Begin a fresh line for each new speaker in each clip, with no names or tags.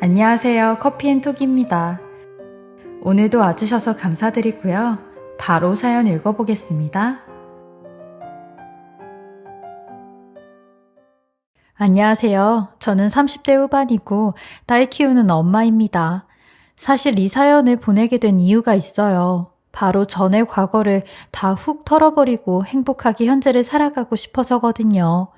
안녕하세요. 커피앤톡입니다. 오늘도 와주셔서 감사드리고요. 바로 사연 읽어보겠습니다. 안녕하세요. 저는 30대 후반이고 딸 키우는 엄마입니다. 사실 이 사연을 보내게 된 이유가 있어요. 바로 전의 과거를 다 훅 털어버리고 행복하게 현재를 살아가고 싶어서거든요.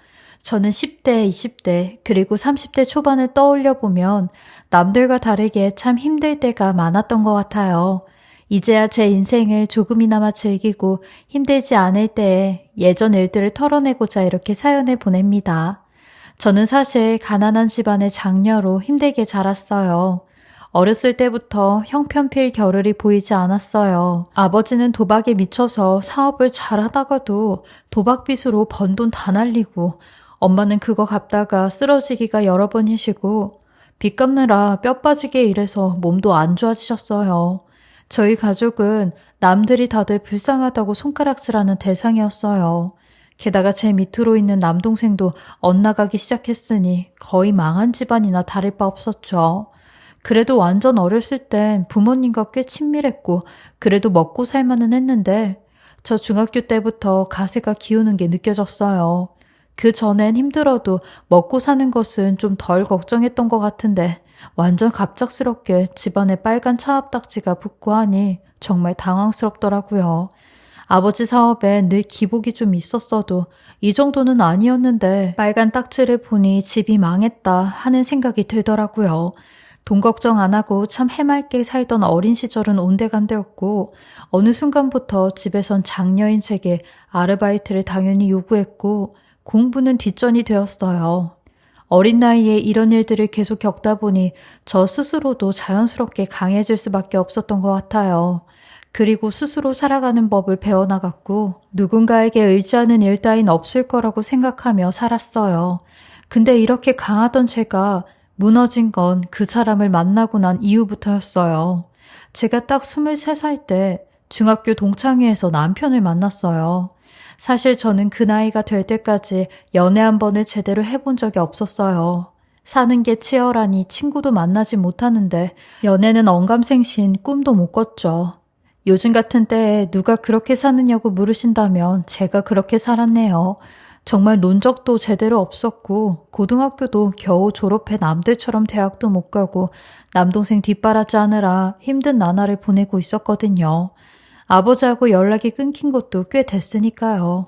저는 10대, 20대, 그리고 30대 초반을 떠올려 보면 남들과 다르게 참 힘들 때가 많았던 것 같아요. 이제야 제 인생을 조금이나마 즐기고 힘들지 않을 때에 예전 일들을 털어내고자 이렇게 사연을 보냅니다. 저는 사실 가난한 집안의 장녀로 힘들게 자랐어요. 어렸을 때부터 형편필 겨를이 보이지 않았어요. 아버지는 도박에 미쳐서 사업을 잘 하다가도 도박빚으로 번 돈 다 날리고, 엄마는 그거 갚다가 쓰러지기가 여러 번이시고 빚 갚느라 뼈 빠지게 일해서 몸도 안 좋아지셨어요. 저희 가족은 남들이 다들 불쌍하다고 손가락질하는 대상이었어요. 게다가 제 밑으로 있는 남동생도 엇나가기 시작했으니 거의 망한 집안이나 다를 바 없었죠. 그래도 완전 어렸을 땐 부모님과 꽤 친밀했고 그래도 먹고 살만은 했는데 저 중학교 때부터 가세가 기우는 게 느껴졌어요. 그 전엔 힘들어도 먹고 사는 것은 좀 덜 걱정했던 것 같은데 완전 갑작스럽게 집안에 빨간 차압딱지가 붙고 하니 정말 당황스럽더라고요. 아버지 사업에 늘 기복이 좀 있었어도 이 정도는 아니었는데 빨간 딱지를 보니 집이 망했다 하는 생각이 들더라고요. 돈 걱정 안 하고 참 해맑게 살던 어린 시절은 온데간데였고 어느 순간부터 집에선 장녀인 제게 아르바이트를 당연히 요구했고 공부는 뒷전이 되었어요. 어린 나이에 이런 일들을 계속 겪다 보니 저 스스로도 자연스럽게 강해질 수밖에 없었던 것 같아요. 그리고 스스로 살아가는 법을 배워나갔고 누군가에게 의지하는 일 따윈 없을 거라고 생각하며 살았어요. 근데 이렇게 강하던 제가 무너진 건 그 사람을 만나고 난 이후부터였어요. 제가 딱 23살 때 중학교 동창회에서 남편을 만났어요. 사실 저는 그 나이가 될 때까지 연애 한 번을 제대로 해본 적이 없었어요. 사는 게 치열하니 친구도 만나지 못하는데 연애는 언감생신 꿈도 못 꿨죠. 요즘 같은 때에 누가 그렇게 사느냐고 물으신다면 제가 그렇게 살았네요. 정말 논 적도 제대로 없었고 고등학교도 겨우 졸업해 남들처럼 대학도 못 가고 남동생 뒷바라지 하느라 힘든 나날을 보내고 있었거든요. 아버지하고 연락이 끊긴 것도 꽤 됐으니까요.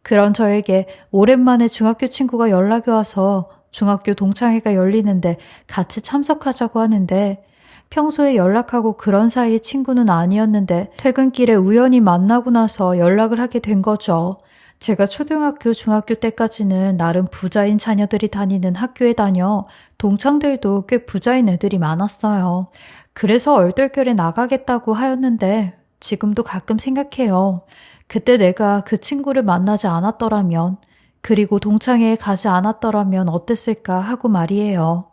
그런 저에게 오랜만에 중학교 친구가 연락이 와서 중학교 동창회가 열리는데 같이 참석하자고 하는데 평소에 연락하고 그런 사이의 친구는 아니었는데 퇴근길에 우연히 만나고 나서 연락을 하게 된 거죠. 제가 초등학교, 중학교 때까지는 나름 부자인 자녀들이 다니는 학교에 다녀 동창들도 꽤 부자인 애들이 많았어요. 그래서 얼떨결에 나가겠다고 하였는데 지금도 가끔 생각해요. 그때 내가 그 친구를 만나지 않았더라면, 그리고 동창회에 가지 않았더라면 어땠을까 하고 말이에요.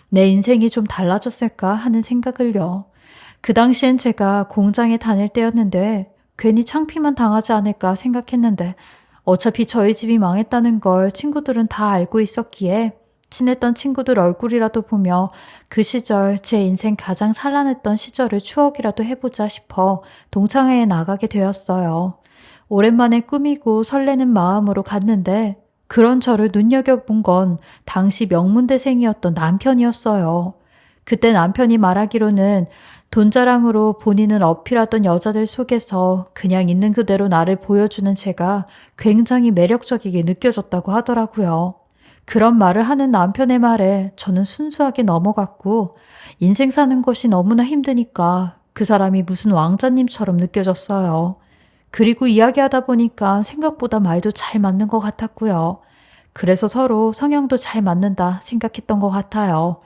내 인생이 좀 달라졌을까 하는 생각을요. 그 당시엔 제가 공장에 다닐 때였는데 괜히 창피만 당하지 않을까 생각했는데 어차피 저희 집이 망했다는 걸 친구들은 다 알고 있었기에 친했던 친구들 얼굴이라도 보며 그 시절 제 인생 가장 찬란했던 시절을 추억이라도 해보자 싶어 동창회에 나가게 되었어요. 오랜만에 꾸미고 설레는 마음으로 갔는데 그런 저를 눈여겨본 건 당시 명문대생이었던 남편이었어요. 그때 남편이 말하기로는 돈 자랑으로 본인을 어필하던 여자들 속에서 그냥 있는 그대로 나를 보여주는 제가 굉장히 매력적이게 느껴졌다고 하더라고요. 그런 말을 하는 남편의 말에 저는 순수하게 넘어갔고 인생 사는 것이 너무나 힘드니까 그 사람이 무슨 왕자님처럼 느껴졌어요. 그리고 이야기하다 보니까 생각보다 말도 잘 맞는 것 같았고요. 그래서 서로 성향도 잘 맞는다 생각했던 것 같아요.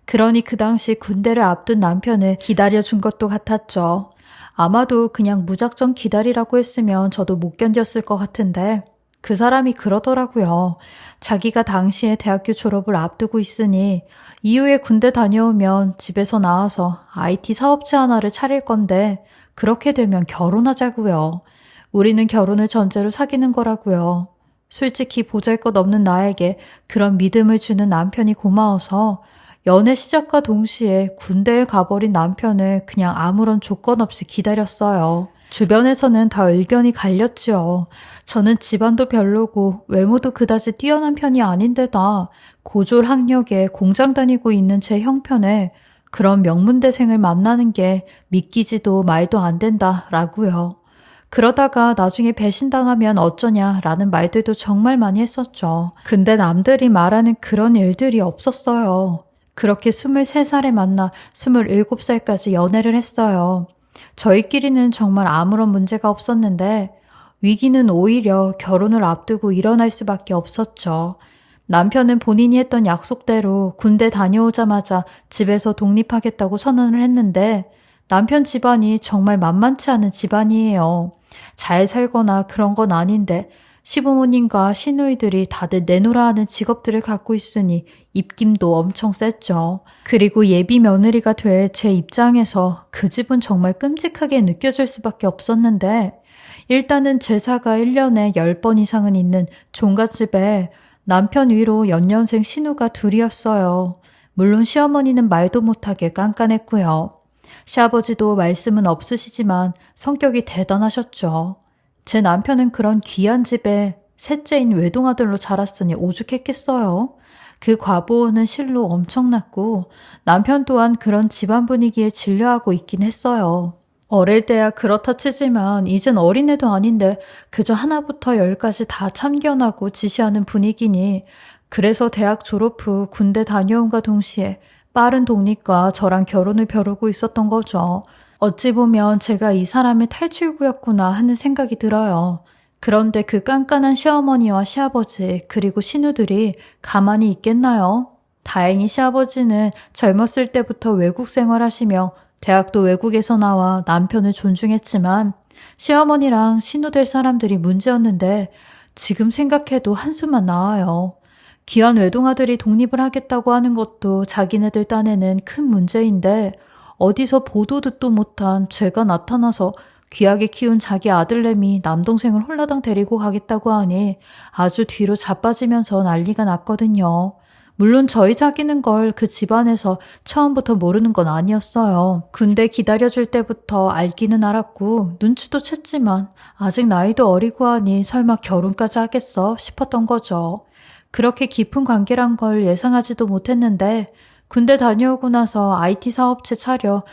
그러니 그 당시 군대를 앞둔 남편을 기다려준 것도 같았죠. 아마도 그냥 무작정 기다리라고 했으면 저도 못 견뎠을 것 같은데 그 사람이 그러더라고요. 자기가 당시에 대학교 졸업을 앞두고 있으니 이후에 군대 다녀오면 집에서 나와서 IT 사업체 하나를 차릴 건데 그렇게 되면 결혼하자고요. 우리는 결혼을 전제로 사귀는 거라고요. 솔직히 보잘것없는 나에게 그런 믿음을 주는 남편이 고마워서 연애 시작과 동시에 군대에 가버린 남편을 그냥 아무런 조건 없이 기다렸어요. 주변에서는 다 의견이 갈렸지요. 저는 집안도 별로고 외모도 그다지 뛰어난 편이 아닌데다 고졸 학력에 공장 다니고 있는 제 형편에 그런 명문대생을 만나는 게 믿기지도 말도 안 된다라고요. 그러다가 나중에 배신당하면 어쩌냐라는 말들도 정말 많이 했었죠. 근데 남들이 말하는 그런 일들이 없었어요. 그렇게 23살에 만나 27살까지 연애를 했어요. 저희끼리는 정말 아무런 문제가 없었는데 위기는 오히려 결혼을 앞두고 일어날 수밖에 없었죠. 남편은 본인이 했던 약속대로 군대 다녀오자마자 집에서 독립하겠다고 선언을 했는데 남편 집안이 정말 만만치 않은 집안이에요. 잘 살거나 그런 건 아닌데 시부모님과 시누이들이 다들 내놓으라 하는 직업들을 갖고 있으니 입김도 엄청 셌죠. 그리고 예비 며느리가 될 제 입장에서 그 집은 정말 끔찍하게 느껴질 수밖에 없었는데 일단은 제사가 1년에 10번 이상은 있는 종갓집에 남편 위로 연년생 신우가 둘이었어요. 물론 시어머니는 말도 못하게 깐깐했고요. 시아버지도 말씀은 없으시지만 성격이 대단하셨죠. 제 남편은 그런 귀한 집에 셋째인 외동아들로 자랐으니 오죽했겠어요. 그 과보는 실로 엄청났고 남편 또한 그런 집안 분위기에 질려하고 있긴 했어요. 어릴 때야 그렇다 치지만 이젠 어린애도 아닌데 그저 하나부터 열까지 다 참견하고 지시하는 분위기니 그래서 대학 졸업 후 군대 다녀온과 동시에 빠른 독립과 저랑 결혼을 벼르고 있었던 거죠. 어찌 보면 제가 이 사람의 탈출구였구나 하는 생각이 들어요. 그런데 그 깐깐한 시어머니와 시아버지 그리고 시누들이 가만히 있겠나요? 다행히 시아버지는 젊었을 때부터 외국 생활하시며 대학도 외국에서 나와 남편을 존중했지만 시어머니랑 시누될 사람들이 문제였는데 지금 생각해도 한숨만 나와요. 귀한 외동아들이 독립을 하겠다고 하는 것도 자기네들 딴에는 큰 문제인데 어디서 보도 듣도 못한 죄가 나타나서 귀하게 키운 자기 아들내미 남동생을 홀라당 데리고 가겠다고 하니 아주 뒤로 자빠지면서 난리가 났거든요. 물론 저희 사귀는 걸 그 집안에서 처음부터 모르는 건 아니었어요. 군대 기다려줄 때부터 알기는 알았고 눈치도 챘지만 아직 나이도 어리고 하니 설마 결혼까지 하겠어 싶었던 거죠. 그렇게 깊은 관계란 걸 예상하지도 못했는데 군대 다녀오고 나서 IT 사업체 차려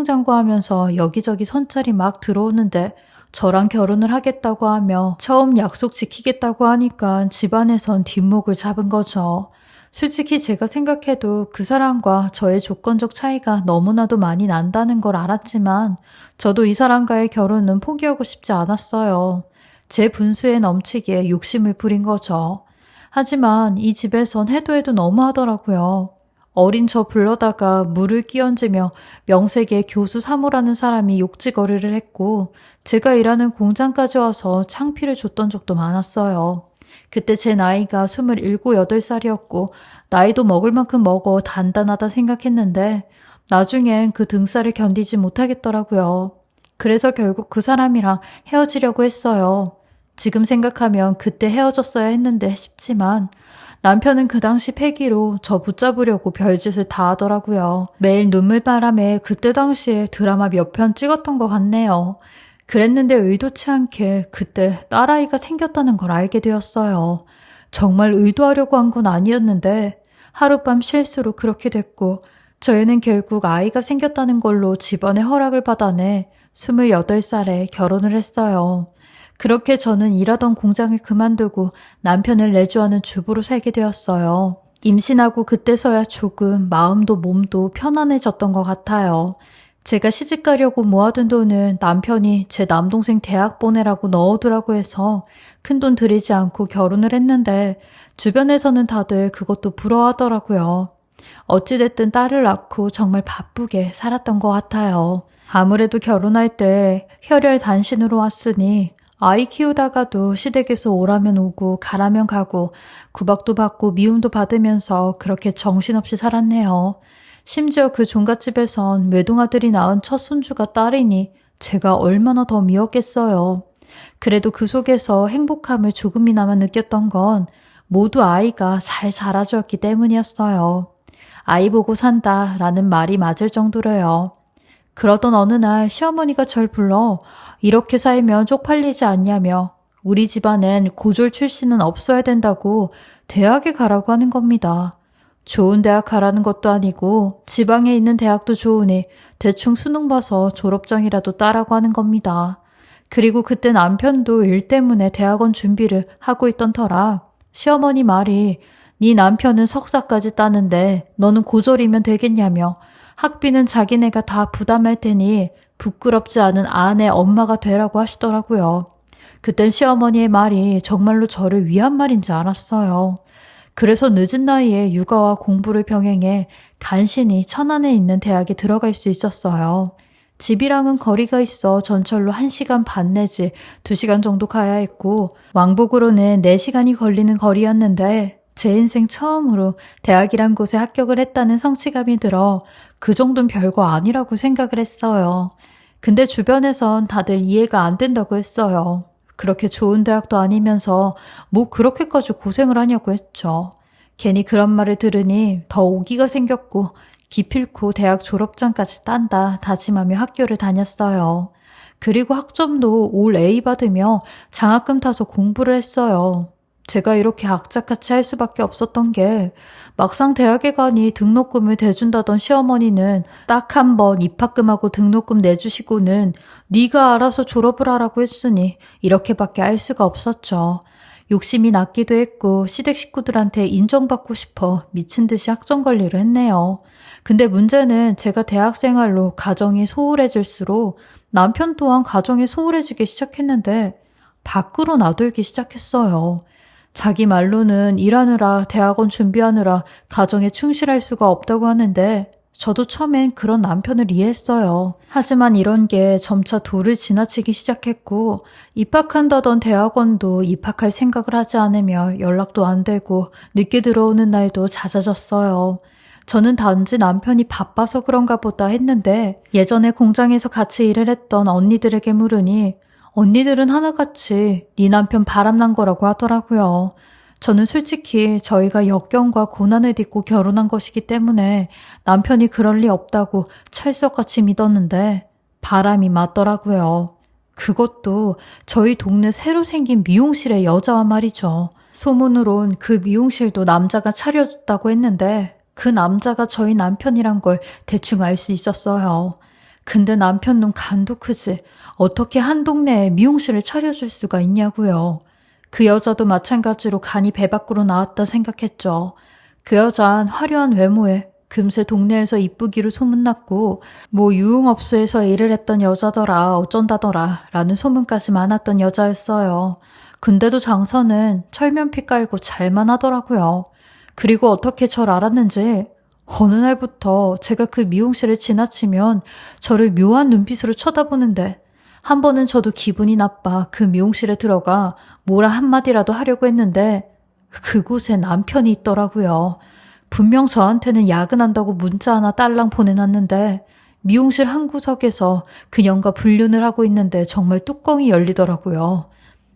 승승장구하면서 여기저기 선찰이 막 들어오는데 저랑 결혼을 하겠다고 하며 처음 약속 지키겠다고 하니까 집안에선 뒷목을 잡은 거죠. 솔직히 제가 생각해도 그 사람과 저의 조건적 차이가 너무나도 많이 난다는 걸 알았지만 저도 이 사람과의 결혼은 포기하고 싶지 않았어요. 제 분수에 넘치기에 욕심을 부린 거죠. 하지만 이 집에선 해도 해도 너무하더라고요. 어린 저 불러다가 물을 끼얹으며 명색의 교수 사모라는 사람이 욕지거리를 했고 제가 일하는 공장까지 와서 창피를 줬던 적도 많았어요. 그때 제 나이가 27, 8살이었고 나이도 먹을 만큼 먹어 단단하다 생각했는데 나중엔 그 등살을 견디지 못하겠더라고요. 그래서 결국 그 사람이랑 헤어지려고 했어요. 지금 생각하면 그때 헤어졌어야 했는데 싶지만 남편은 그 당시 패기로 저 붙잡으려고 별짓을 다 하더라고요. 매일 눈물바람에 그때 당시에 드라마 몇 편 찍었던 것 같네요. 그랬는데 의도치 않게 그때 딸아이가 생겼다는 걸 알게 되었어요. 정말 의도하려고 한 건 아니었는데 하룻밤 실수로 그렇게 됐고 저희는 결국 아이가 생겼다는 걸로 집안의 허락을 받아내 28살에 결혼을 했어요. 그렇게 저는 일하던 공장을 그만두고 남편을 내조하는 주부로 살게 되었어요. 임신하고 그때서야 조금 마음도 몸도 편안해졌던 것 같아요. 제가 시집 가려고 모아둔 돈은 남편이 제 남동생 대학 보내라고 넣어두라고 해서 큰돈 들이지 않고 결혼을 했는데 주변에서는 다들 그것도 부러워하더라고요. 어찌됐든 딸을 낳고 정말 바쁘게 살았던 것 같아요. 아무래도 결혼할 때 혈혈 단신으로 왔으니 아이 키우다가도 시댁에서 오라면 오고 가라면 가고 구박도 받고 미움도 받으면서 그렇게 정신없이 살았네요. 심지어 그 종갓집에선 외동아들이 낳은 첫 손주가 딸이니 제가 얼마나 더 미웠겠어요. 그래도 그 속에서 행복함을 조금이나마 느꼈던 건 모두 아이가 잘 자라주었기 때문이었어요. 아이 보고 산다 라는 말이 맞을 정도로요. 그러던 어느 날 시어머니가 절 불러 이렇게 살면 쪽팔리지 않냐며 우리 집안엔 고졸 출신은 없어야 된다고 대학에 가라고 하는 겁니다. 좋은 대학 가라는 것도 아니고 지방에 있는 대학도 좋으니 대충 수능 봐서 졸업장이라도 따라고 하는 겁니다. 그리고 그때 남편도 일 때문에 대학원 준비를 하고 있던 터라 시어머니 말이 네 남편은 석사까지 따는데 너는 고졸이면 되겠냐며 학비는 자기네가 다 부담할 테니 부끄럽지 않은 아내 엄마가 되라고 하시더라고요. 그땐 시어머니의 말이 정말로 저를 위한 말인지 알았어요. 그래서 늦은 나이에 육아와 공부를 병행해 간신히 천안에 있는 대학에 들어갈 수 있었어요. 집이랑은 거리가 있어 전철로 1시간 반 내지 2시간 정도 가야 했고 왕복으로는 4시간이 걸리는 거리였는데 제 인생 처음으로 대학이란 곳에 합격을 했다는 성취감이 들어 그 정도는 별거 아니라고 생각을 했어요. 근데 주변에선 다들 이해가 안 된다고 했어요. 그렇게 좋은 대학도 아니면서 뭐 그렇게까지 고생을 하냐고 했죠. 괜히 그런 말을 들으니 더 오기가 생겼고 기필코 대학 졸업장까지 딴다 다짐하며 학교를 다녔어요. 그리고 학점도 올 A 받으며 장학금 타서 공부를 했어요. 제가 이렇게 악착같이 할 수밖에 없었던 게 막상 대학에 가니 등록금을 대준다던 시어머니는 딱 한 번 입학금하고 등록금 내주시고는 네가 알아서 졸업을 하라고 했으니 이렇게밖에 할 수가 없었죠. 욕심이 났기도 했고 시댁 식구들한테 인정받고 싶어 미친 듯이 학점 관리를 했네요. 근데 문제는 제가 대학 생활로 가정이 소홀해질수록 남편 또한 가정이 소홀해지기 시작했는데 밖으로 나돌기 시작했어요. 자기 말로는 일하느라 대학원 준비하느라 가정에 충실할 수가 없다고 하는데 저도 처음엔 그런 남편을 이해했어요. 하지만 이런 게 점차 도를 지나치기 시작했고 입학한다던 대학원도 입학할 생각을 하지 않으며 연락도 안 되고 늦게 들어오는 날도 잦아졌어요. 저는 단지 남편이 바빠서 그런가 보다 했는데 예전에 공장에서 같이 일을 했던 언니들에게 물으니 언니들은 하나같이 네 남편 바람난 거라고 하더라고요. 저는 솔직히 저희가 역경과 고난을 딛고 결혼한 것이기 때문에 남편이 그럴 리 없다고 철석같이 믿었는데 바람이 맞더라고요. 그것도 저희 동네 새로 생긴 미용실의 여자와 말이죠. 소문으론 그 미용실도 남자가 차려줬다고 했는데 그 남자가 저희 남편이란 걸 대충 알 수 있었어요. 근데 남편 놈 간도 크지. 어떻게 한 동네에 미용실을 차려줄 수가 있냐고요. 그 여자도 마찬가지로 간이 배 밖으로 나왔다 생각했죠. 그 여자는 화려한 외모에 금세 동네에서 이쁘기로 소문났고 뭐 유흥업소에서 일을 했던 여자더라 어쩐다더라 라는 소문까지 많았던 여자였어요. 근데도 장서는 철면피 깔고 잘만 하더라고요. 그리고 어떻게 절 알았는지 어느 날부터 제가 그 미용실을 지나치면 저를 묘한 눈빛으로 쳐다보는데 한 번은 저도 기분이 나빠 그 미용실에 들어가 뭐라 한마디라도 하려고 했는데 그곳에 남편이 있더라고요. 분명 저한테는 야근한다고 문자 하나 딸랑 보내놨는데 미용실 한 구석에서 그년과 불륜을 하고 있는데 정말 뚜껑이 열리더라고요.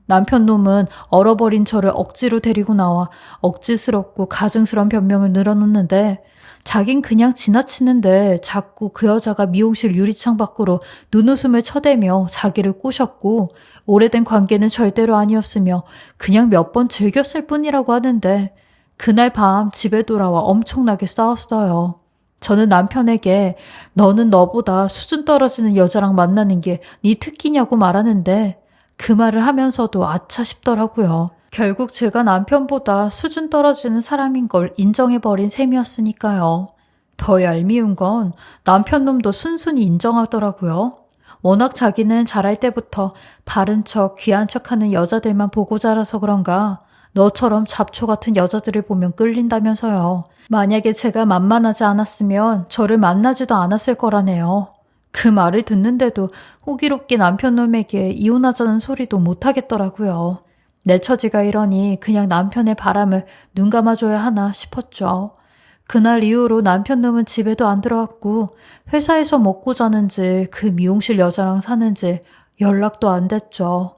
남편 놈은 얼어버린 저를 억지로 데리고 나와 억지스럽고 가증스러운 변명을 늘어놓는데 자긴 그냥 지나치는데 자꾸 그 여자가 미용실 유리창 밖으로 눈웃음을 쳐대며 자기를 꼬셨고 오래된 관계는 절대로 아니었으며 그냥 몇 번 즐겼을 뿐이라고 하는데 그날 밤 집에 돌아와 엄청나게 싸웠어요. 저는 남편에게 너는 너보다 수준 떨어지는 여자랑 만나는 게 네 특기냐고 말하는데 그 말을 하면서도 아차 싶더라고요. 결국 제가 남편보다 수준 떨어지는 사람인 걸 인정해버린 셈이었으니까요. 더 얄미운 건 남편 놈도 순순히 인정하더라고요. 워낙 자기는 자랄 때부터 바른 척, 귀한 척하는 여자들만 보고 자라서 그런가 너처럼 잡초 같은 여자들을 보면 끌린다면서요. 만약에 제가 만만하지 않았으면 저를 만나지도 않았을 거라네요. 그 말을 듣는데도 호기롭게 남편 놈에게 이혼하자는 소리도 못하겠더라고요. 내 처지가 이러니 그냥 남편의 바람을 눈 감아줘야 하나 싶었죠. 그날 이후로 남편 놈은 집에도 안 들어왔고 회사에서 먹고 자는지 그 미용실 여자랑 사는지 연락도 안 됐죠.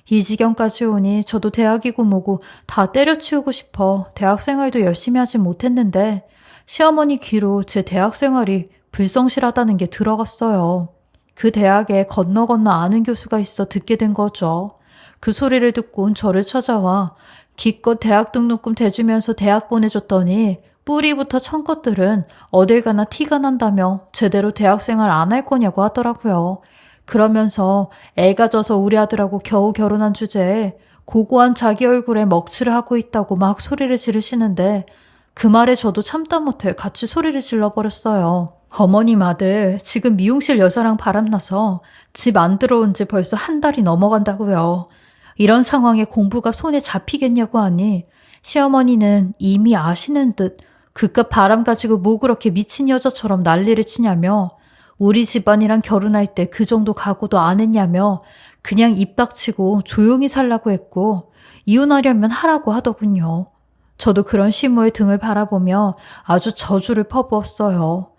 이 지경까지 오니 저도 대학이고 뭐고 다 때려치우고 싶어 대학 생활도 열심히 하진 못했는데 시어머니 귀로 제 대학 생활이 불성실하다는 게 들어갔어요. 그 대학에 건너 아는 교수가 있어 듣게 된 거죠. 그 소리를 듣곤 저를 찾아와 기껏 대학 등록금 대주면서 대학 보내줬더니 뿌리부터 천것들은 어딜 가나 티가 난다며 제대로 대학생활 안 할 거냐고 하더라고요. 그러면서 애가 져서 우리 아들하고 겨우 결혼한 주제에 고고한 자기 얼굴에 먹칠을 하고 있다고 막 소리를 지르시는데 그 말에 저도 참다 못해 같이 소리를 질러버렸어요. 어머님 아들 지금 미용실 여자랑 바람나서 집 안 들어온 지 벌써 한 달이 넘어간다고요. 이런 상황에 공부가 손에 잡히겠냐고 하니 시어머니는 이미 아시는 듯 그깟 바람 가지고 뭐 그렇게 미친 여자처럼 난리를 치냐며 우리 집안이랑 결혼할 때 그 정도 각오도 안 했냐며 그냥 입 닥치고 조용히 살라고 했고 이혼하려면 하라고 하더군요. 저도 그런 시모의 등을 바라보며 아주 저주를 퍼부었어요.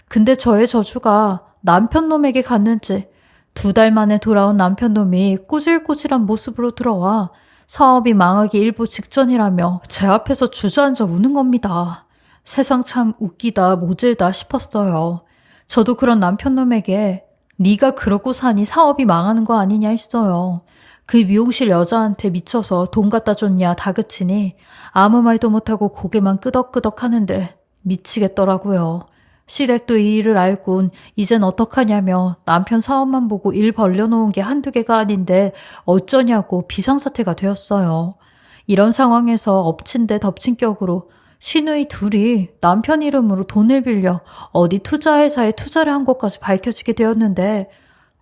근데 저의 저주가 남편 놈에게 갔는지 2달 만에 돌아온 남편 놈이 꾸질꾸질한 모습으로 들어와 사업이 망하기 일보 직전이라며 제 앞에서 주저앉아 우는 겁니다. 세상 참 웃기다 모질다 싶었어요. 저도 그런 남편 놈에게 네가 그러고 사니 사업이 망하는 거 아니냐 했어요. 그 미용실 여자한테 미쳐서 돈 갖다 줬냐 다그치니 아무 말도 못하고 고개만 끄덕끄덕 하는데 미치겠더라고요. 시댁도 이 일을 알곤 이젠 어떡하냐며 남편 사업만 보고 일 벌려놓은 게 한두 개가 아닌데 어쩌냐고 비상사태가 되었어요. 이런 상황에서 엎친 데 덮친 격으로 시누이 둘이 남편 이름으로 돈을 빌려 어디 투자회사에 투자를 한 것까지 밝혀지게 되었는데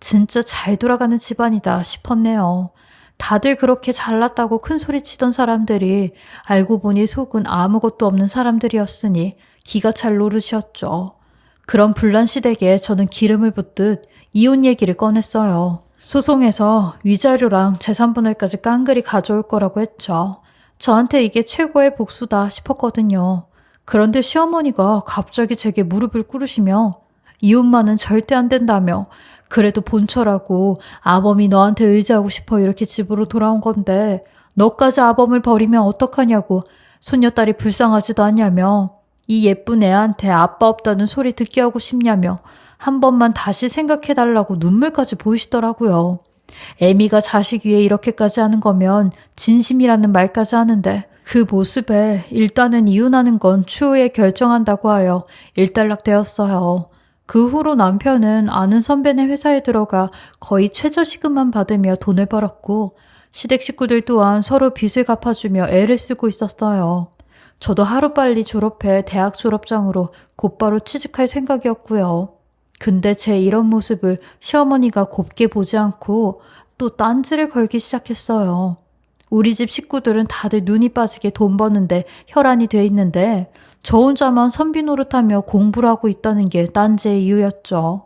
진짜 잘 돌아가는 집안이다 싶었네요. 다들 그렇게 잘났다고 큰소리치던 사람들이 알고 보니 속은 아무것도 없는 사람들이었으니 기가 찰 노릇이었죠. 그런 분란시댁에 저는 기름을 붓듯 이혼 얘기를 꺼냈어요. 소송에서 위자료랑 재산분할까지 깡그리 가져올 거라고 했죠. 저한테 이게 최고의 복수다 싶었거든요. 그런데 시어머니가 갑자기 제게 무릎을 꿇으시며 이혼만은 절대 안 된다며 그래도 본처라고 아범이 너한테 의지하고 싶어 이렇게 집으로 돌아온 건데 너까지 아범을 버리면 어떡하냐고 손녀딸이 불쌍하지도 않냐며 이 예쁜 애한테 아빠 없다는 소리 듣게 하고 싶냐며 한 번만 다시 생각해달라고 눈물까지 보이시더라고요. 애미가 자식 위해 이렇게까지 하는 거면 진심이라는 말까지 하는데 그 모습에 일단은 이혼하는 건 추후에 결정한다고 하여 일단락되었어요. 그 후로 남편은 아는 선배네 회사에 들어가 거의 최저시급만 받으며 돈을 벌었고 시댁 식구들 또한 서로 빚을 갚아주며 애를 쓰고 있었어요. 저도 하루빨리 졸업해 대학 졸업장으로 곧바로 취직할 생각이었고요. 근데 제 이런 모습을 시어머니가 곱게 보지 않고 또 딴지를 걸기 시작했어요. 우리 집 식구들은 다들 눈이 빠지게 돈 버는데 혈안이 돼 있는데 저 혼자만 선비 노릇하며 공부를 하고 있다는 게 딴지의 이유였죠.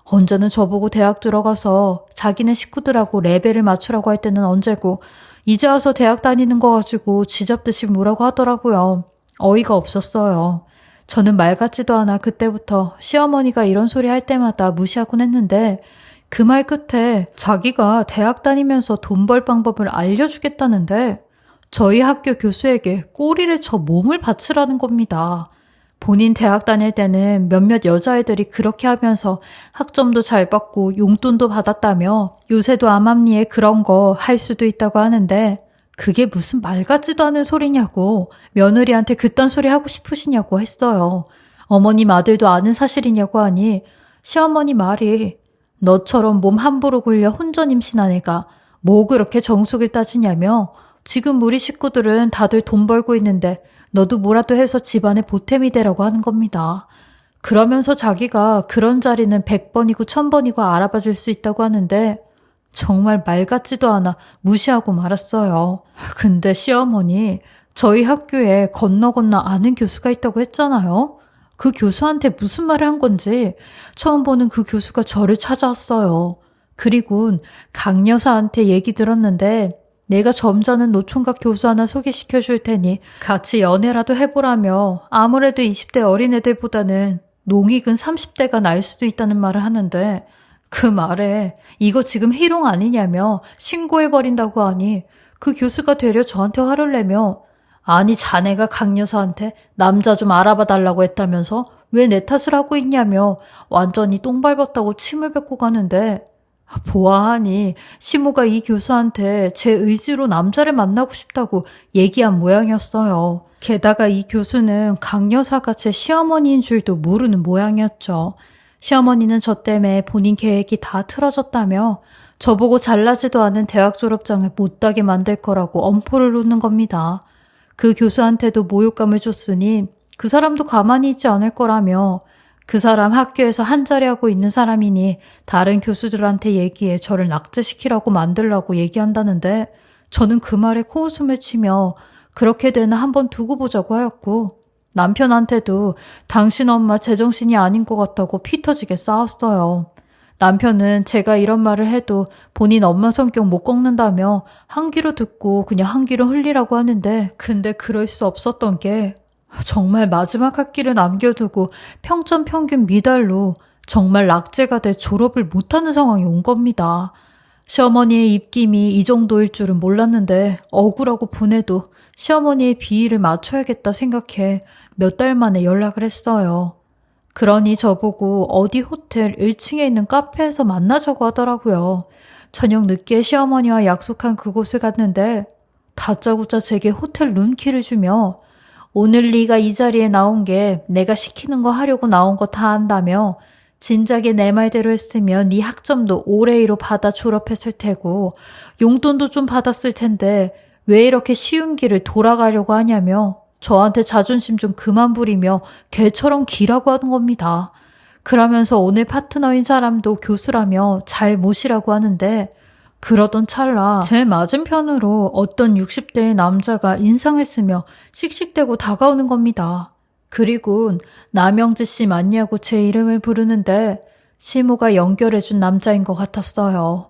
언제는 저보고 대학 들어가서 자기네 식구들하고 레벨을 맞추라고 할 때는 언제고 이제 와서 대학 다니는 거 가지고 쥐잡듯이 뭐라고 하더라고요. 어이가 없었어요. 저는 말 같지도 않아 그때부터 시어머니가 이런 소리 할 때마다 무시하곤 했는데 그 말 끝에 자기가 대학 다니면서 돈 벌 방법을 알려주겠다는데 저희 학교 교수에게 꼬리를 쳐 몸을 바치라는 겁니다. 본인 대학 다닐 때는 몇몇 여자애들이 그렇게 하면서 학점도 잘 받고 용돈도 받았다며 요새도 암암리에 그런 거 할 수도 있다고 하는데 그게 무슨 말 같지도 않은 소리냐고 며느리한테 그딴 소리 하고 싶으시냐고 했어요. 어머님 아들도 아는 사실이냐고 하니 시어머니 말이 너처럼 몸 함부로 굴려 혼전 임신한 애가 뭐 그렇게 정숙을 따지냐며 지금 우리 식구들은 다들 돈 벌고 있는데 너도 뭐라도 해서 집안에 보탬이 되라고 하는 겁니다. 그러면서 자기가 그런 자리는 100번이고 1000번이고 알아봐 줄 수 있다고 하는데 정말 말 같지도 않아 무시하고 말았어요. 근데 시어머니 저희 학교에 건너 아는 교수가 있다고 했잖아요. 그 교수한테 무슨 말을 한 건지 처음 보는 그 교수가 저를 찾아왔어요. 그리곤 강 여사한테 얘기 들었는데 내가 점잖은 노총각 교수 하나 소개시켜 줄 테니 같이 연애라도 해보라며 아무래도 20대 어린애들보다는 농익은 30대가 날 수도 있다는 말을 하는데 그 말에 이거 지금 희롱 아니냐며 신고해버린다고 하니 그 교수가 되려 저한테 화를 내며 아니 자네가 강여사한테 남자 좀 알아봐 달라고 했다면서 왜 내 탓을 하고 있냐며 완전히 똥 밟았다고 침을 뱉고 가는데 보아하니 시모가 이 교수한테 제 의지로 남자를 만나고 싶다고 얘기한 모양이었어요. 게다가 이 교수는 강 여사가 제 시어머니인 줄도 모르는 모양이었죠. 시어머니는 저 때문에 본인 계획이 다 틀어졌다며 저보고 잘나지도 않은 대학 졸업장을 못 따게 만들 거라고 엄포를 놓는 겁니다. 그 교수한테도 모욕감을 줬으니 그 사람도 가만히 있지 않을 거라며 그 사람 학교에서 한 자리 하고 있는 사람이니 다른 교수들한테 얘기해 저를 낙제시키라고 만들라고 얘기한다는데 저는 그 말에 코웃음을 치며 그렇게 되나 한번 두고 보자고 하였고 남편한테도 당신 엄마 제정신이 아닌 것 같다고 피 터지게 싸웠어요. 남편은 제가 이런 말을 해도 본인 엄마 성격 못 꺾는다며 한 귀로 듣고 그냥 한 귀로 흘리라고 하는데 근데 그럴 수 없었던 게 정말 마지막 학기를 남겨두고 평점 평균 미달로 정말 낙제가 돼 졸업을 못하는 상황이 온 겁니다. 시어머니의 입김이 이 정도일 줄은 몰랐는데 억울하고 분해도 시어머니의 비위를 맞춰야겠다 생각해 몇 달 만에 연락을 했어요. 그러니 저보고 어디 호텔 1층에 있는 카페에서 만나자고 하더라고요. 저녁 늦게 시어머니와 약속한 그곳을 갔는데 다짜고짜 제게 호텔 룸키를 주며 오늘 네가 이 자리에 나온 게 내가 시키는 거 하려고 나온 거 다 안다며 진작에 내 말대로 했으면 네 학점도 올해로 받아 졸업했을 테고 용돈도 좀 받았을 텐데 왜 이렇게 쉬운 길을 돌아가려고 하냐며 저한테 자존심 좀 그만 부리며 개처럼 기라고 하는 겁니다. 그러면서 오늘 파트너인 사람도 교수라며 잘 모시라고 하는데 그러던 찰나 제 맞은편으로 어떤 60대의 남자가 인상을 쓰며 씩씩대고 다가오는 겁니다. 그리고 남영지 씨 맞냐고 제 이름을 부르는데 시모가 연결해준 남자인 것 같았어요.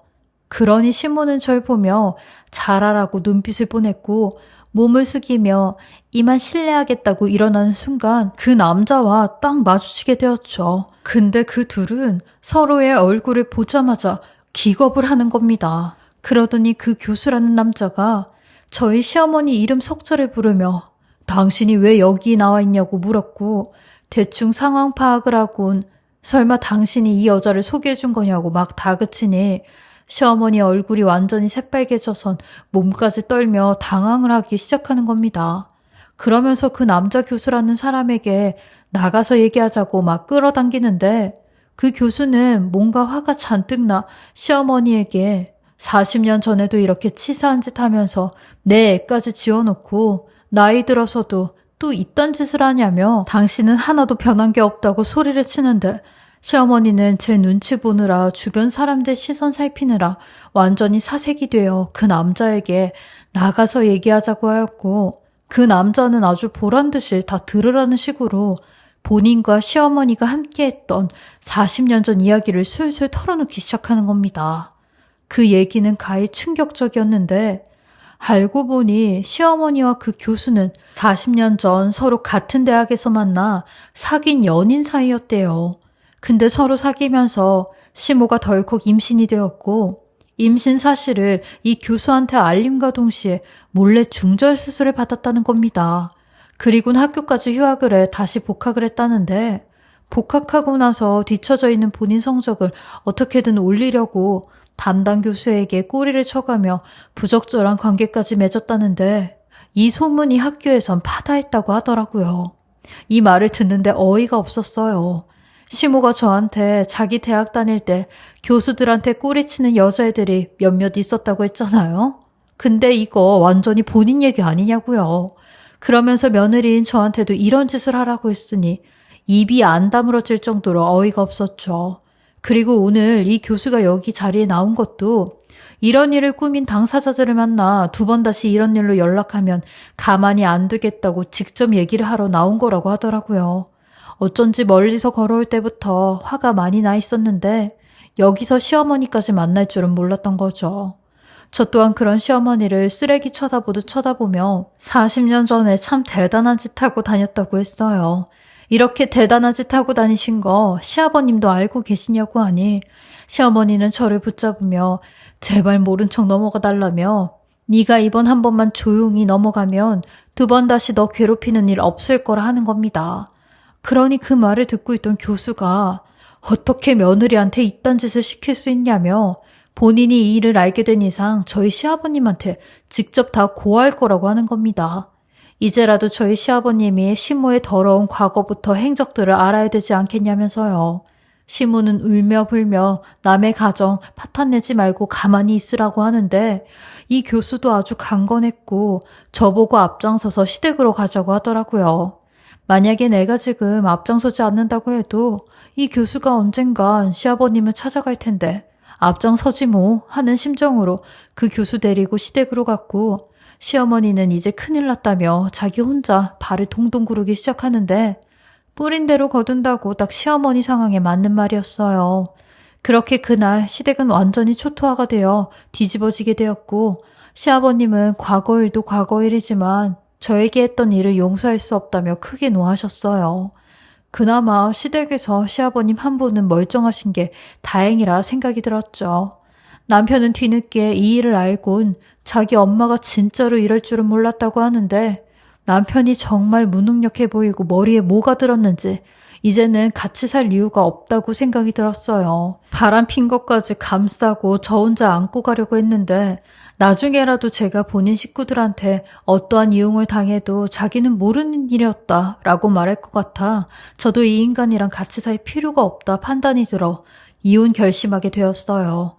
그러니 시모는 절 보며 잘하라고 눈빛을 보냈고 몸을 숙이며 이만 실례하겠다고 일어나는 순간 그 남자와 딱 마주치게 되었죠. 근데 그 둘은 서로의 얼굴을 보자마자 기겁을 하는 겁니다. 그러더니 그 교수라는 남자가 저희 시어머니 이름 석자를 부르며 당신이 왜 여기 나와 있냐고 물었고 대충 상황 파악을 하곤 설마 당신이 이 여자를 소개해 준 거냐고 막 다그치니 시어머니 얼굴이 완전히 새빨개져선 몸까지 떨며 당황을 하기 시작하는 겁니다. 그러면서 그 남자 교수라는 사람에게 나가서 얘기하자고 막 끌어당기는데 그 교수는 뭔가 화가 잔뜩 나 시어머니에게 40년 전에도 이렇게 치사한 짓 하면서 내 애까지 지어놓고 나이 들어서도 또 이딴 짓을 하냐며 당신은 하나도 변한 게 없다고 소리를 치는데 시어머니는 제 눈치 보느라 주변 사람들 시선 살피느라 완전히 사색이 되어 그 남자에게 나가서 얘기하자고 하였고 그 남자는 아주 보란듯이 다 들으라는 식으로 본인과 시어머니가 함께했던 40년 전 이야기를 술술 털어놓기 시작하는 겁니다. 그 얘기는 가히 충격적이었는데 알고 보니 시어머니와 그 교수는 40년 전 서로 같은 대학에서 만나 사귄 연인 사이였대요. 근데 서로 사귀면서 시모가 덜컥 임신이 되었고 임신 사실을 이 교수한테 알림과 동시에 몰래 중절 수술을 받았다는 겁니다. 그리고는 학교까지 휴학을 해 다시 복학을 했다는데 복학하고 나서 뒤처져 있는 본인 성적을 어떻게든 올리려고 담당 교수에게 꼬리를 쳐가며 부적절한 관계까지 맺었다는데 이 소문이 학교에선 파다했다고 하더라고요. 이 말을 듣는데 어이가 없었어요. 시모가 저한테 자기 대학 다닐 때 교수들한테 꼬리치는 여자애들이 몇몇 있었다고 했잖아요. 근데 이거 완전히 본인 얘기 아니냐고요. 그러면서 며느리인 저한테도 이런 짓을 하라고 했으니 입이 안 다물어질 정도로 어이가 없었죠. 그리고 오늘 이 교수가 여기 자리에 나온 것도 이런 일을 꾸민 당사자들을 만나 두 번 다시 이런 일로 연락하면 가만히 안 두겠다고 직접 얘기를 하러 나온 거라고 하더라고요. 어쩐지 멀리서 걸어올 때부터 화가 많이 나 있었는데 여기서 시어머니까지 만날 줄은 몰랐던 거죠. 저 또한 그런 시어머니를 쓰레기 쳐다보듯 쳐다보며 40년 전에 참 대단한 짓 하고 다녔다고 했어요. 이렇게 대단한 짓 하고 다니신 거 시아버님도 알고 계시냐고 하니 시어머니는 저를 붙잡으며 제발 모른 척 넘어가 달라며 네가 이번 한 번만 조용히 넘어가면 두 번 다시 너 괴롭히는 일 없을 거라 하는 겁니다. 그러니 그 말을 듣고 있던 교수가 어떻게 며느리한테 이딴 짓을 시킬 수 있냐며 본인이 이 일을 알게 된 이상 저희 시아버님한테 직접 다 고할 거라고 하는 겁니다. 이제라도 저희 시아버님이 시모의 더러운 과거부터 행적들을 알아야 되지 않겠냐면서요. 시모는 울며 불며 남의 가정 파탄내지 말고 가만히 있으라고 하는데 이 교수도 아주 강건했고 저보고 앞장서서 시댁으로 가자고 하더라고요. 만약에 내가 지금 앞장서지 않는다고 해도 이 교수가 언젠간 시아버님을 찾아갈 텐데 앞장서지 뭐 하는 심정으로 그 교수 데리고 시댁으로 갔고 시어머니는 이제 큰일 났다며 자기 혼자 발을 동동 구르기 시작하는데 뿌린 대로 거둔다고 딱 시어머니 상황에 맞는 말이었어요. 그렇게 그날 시댁은 완전히 초토화가 되어 뒤집어지게 되었고 시아버님은 과거 일도 과거 일이지만 저에게 했던 일을 용서할 수 없다며 크게 노하셨어요. 그나마 시댁에서 시아버님 한 분은 멀쩡하신 게 다행이라 생각이 들었죠. 남편은 뒤늦게 이 일을 알곤 자기 엄마가 진짜로 이럴 줄은 몰랐다고 하는데 남편이 정말 무능력해 보이고 머리에 뭐가 들었는지 이제는 같이 살 이유가 없다고 생각이 들었어요. 바람핀 것까지 감싸고 저 혼자 안고 가려고 했는데 나중에라도 제가 본인 식구들한테 어떠한 이용을 당해도 자기는 모르는 일이었다라고 말할 것 같아 저도 이 인간이랑 같이 살 필요가 없다 판단이 들어 이혼 결심하게 되었어요.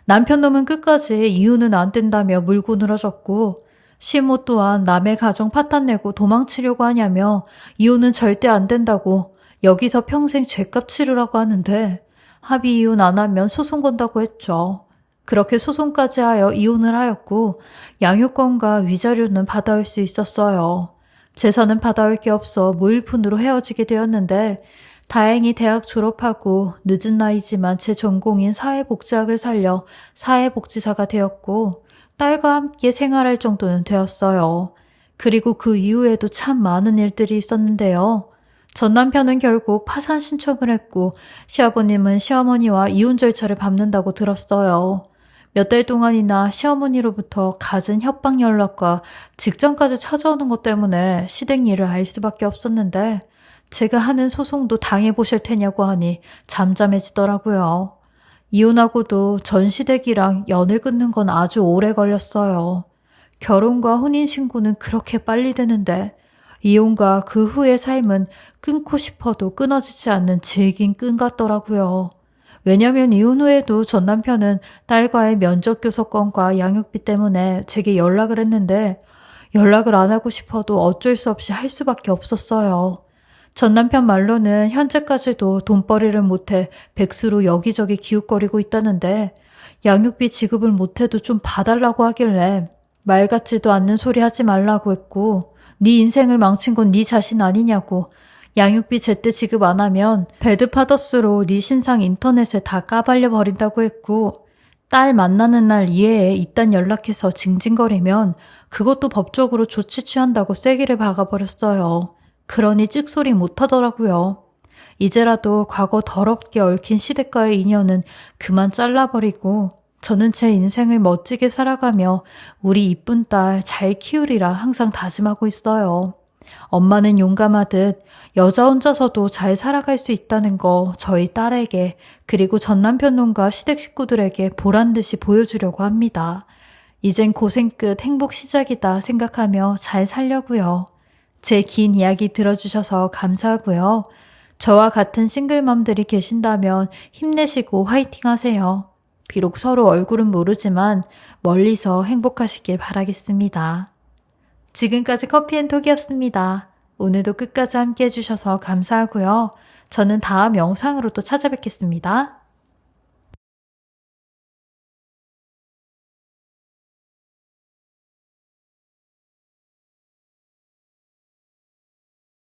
남편 놈은 끝까지 이혼은 안 된다며 물고 늘어졌고 시모 또한 남의 가정 파탄내고 도망치려고 하냐며 이혼은 절대 안 된다고 여기서 평생 죗값 치르라고 하는데 합의 이혼 안 하면 소송 건다고 했죠. 그렇게 소송까지 하여 이혼을 하였고 양육권과 위자료는 받아올 수 있었어요. 재산은 받아올 게 없어 무일푼으로 헤어지게 되었는데 다행히 대학 졸업하고 늦은 나이지만 제 전공인 사회복지학을 살려 사회복지사가 되었고 딸과 함께 생활할 정도는 되었어요. 그리고 그 이후에도 참 많은 일들이 있었는데요. 전 남편은 결국 파산 신청을 했고 시아버님은 시어머니와 이혼 절차를 밟는다고 들었어요. 몇 달 동안이나 시어머니로부터 갖은 협박 연락과 직장까지 찾아오는 것 때문에 시댁 일을 알 수밖에 없었는데 제가 하는 소송도 당해보실 테냐고 하니 잠잠해지더라고요. 이혼하고도 전 시댁이랑 연을 끊는 건 아주 오래 걸렸어요. 결혼과 혼인신고는 그렇게 빨리 되는데 이혼과 그 후의 삶은 끊고 싶어도 끊어지지 않는 질긴 끈 같더라고요. 왜냐면 이혼 후에도 전 남편은 딸과의 면접 교섭권과 양육비 때문에 제게 연락을 했는데 연락을 안 하고 싶어도 어쩔 수 없이 할 수밖에 없었어요. 전 남편 말로는 현재까지도 돈벌이를 못해 백수로 여기저기 기웃거리고 있다는데 양육비 지급을 못해도 좀 봐달라고 하길래 말 같지도 않는 소리 하지 말라고 했고 네 인생을 망친 건 네 자신 아니냐고 양육비 제때 지급 안 하면 배드파더스로 네 신상 인터넷에 다 까발려 버린다고 했고 딸 만나는 날 이외에 이딴 연락해서 징징거리면 그것도 법적으로 조치 취한다고 쐐기를 박아버렸어요. 그러니 찍소리 못하더라고요. 이제라도 과거 더럽게 얽힌 시댁과의 인연은 그만 잘라버리고 저는 제 인생을 멋지게 살아가며 우리 이쁜 딸 잘 키우리라 항상 다짐하고 있어요. 엄마는 용감하듯 여자 혼자서도 잘 살아갈 수 있다는 거 저희 딸에게 그리고 전 남편 놈과 시댁 식구들에게 보란듯이 보여주려고 합니다. 이젠 고생 끝 행복 시작이다 생각하며 잘 살려고요. 제 긴 이야기 들어주셔서 감사하고요. 저와 같은 싱글맘들이 계신다면 힘내시고 화이팅 하세요. 비록 서로 얼굴은 모르지만 멀리서 행복하시길 바라겠습니다. 지금까지 커피앤톡이었습니다. 오늘도 끝까지 함께 해주셔서 감사하고요. 저는 다음 영상으로 또 찾아뵙겠습니다.